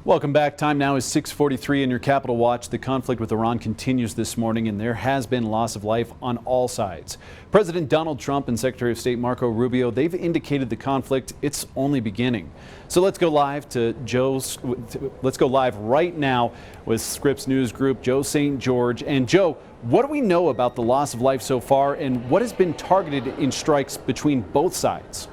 Welcome back. Time now is 6:43 in your Capital Watch. The conflict with Iran continues this morning, and there has been loss of life on all sides. President Donald Trump and Secretary of State Marco Rubio, they've indicated the conflict, it's only beginning. So let's go live right now with Scripps News Group, Joe St. George. And Joe, what do we know about the loss of life so far, and what has been targeted in strikes between both sides?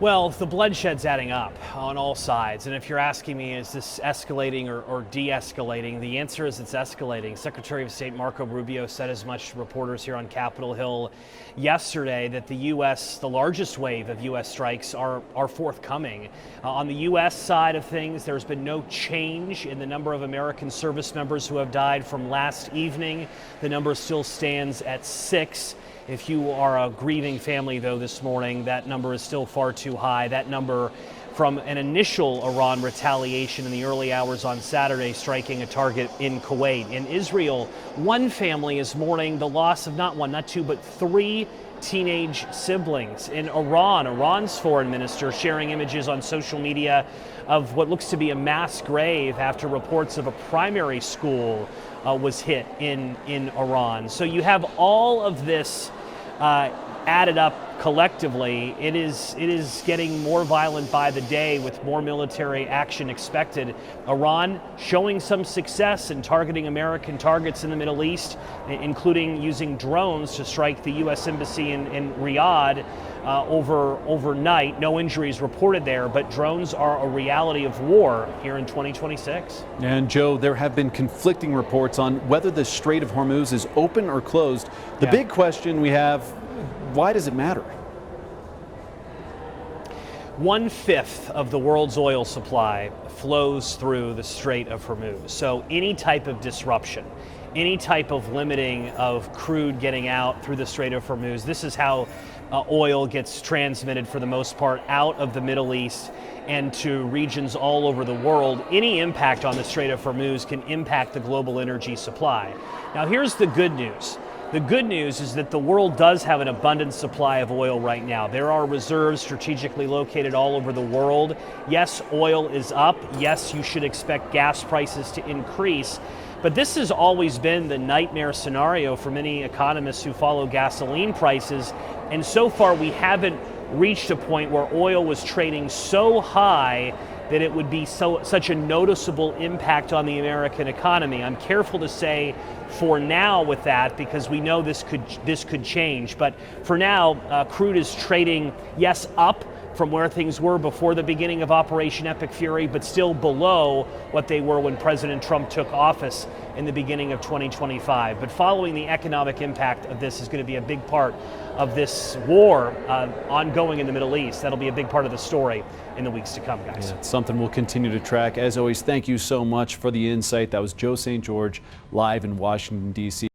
Well, the bloodshed's adding up on all sides. And if you're asking me, is this escalating or de-escalating? The answer is it's escalating. Secretary of State Marco Rubio said as much to reporters here on Capitol Hill yesterday that the largest wave of U.S. strikes are forthcoming. On the U.S. side of things, there's been no change in the number of American service members who have died from last evening. The number still stands at 6. If you are a grieving family, though, this morning, that number is still far too high. That number from an initial Iran retaliation in the early hours on Saturday, striking a target in Kuwait. In Israel, one family is mourning the loss of not one, not two, but 3 teenage siblings. In Iran, Iran's foreign minister sharing images on social media of what looks to be a mass grave after reports of a primary school was hit in Iran. So you have all of this added up collectively. It is getting more violent by the day with more military action expected. Iran showing some success in targeting American targets in the Middle East, including using drones to strike the U.S. Embassy in Riyadh overnight. No injuries reported there, but drones are a reality of war here in 2026. And Joe, there have been conflicting reports on whether the Strait of Hormuz is open or closed. The big question we have, why does it matter? 1/5 of the world's oil supply flows through the Strait of Hormuz. So any type of disruption, any type of limiting of crude getting out through the Strait of Hormuz, this is how oil gets transmitted for the most part out of the Middle East and to regions all over the world. Any impact on the Strait of Hormuz can impact the global energy supply. Now here's the good news. The good news is that the world does have an abundant supply of oil right now. There are reserves strategically located all over the world. Yes, oil is up. Yes, you should expect gas prices to increase. But this has always been the nightmare scenario for many economists who follow gasoline prices. And so far, we haven't reached a point where oil was trading so high that it would be such a noticeable impact on the American economy. I'm careful to say for now with that because we know this could change. But for now, crude is trading, yes, up from where things were before the beginning of Operation Epic Fury, but still below what they were when President Trump took office in the beginning of 2025. But following the economic impact of this is going to be a big part of this war ongoing in the Middle East. That'll be a big part of the story in the weeks to come, guys. Yeah, it's something we'll continue to track. As always, thank you so much for the insight. That was Joe St. George live in Washington, D.C.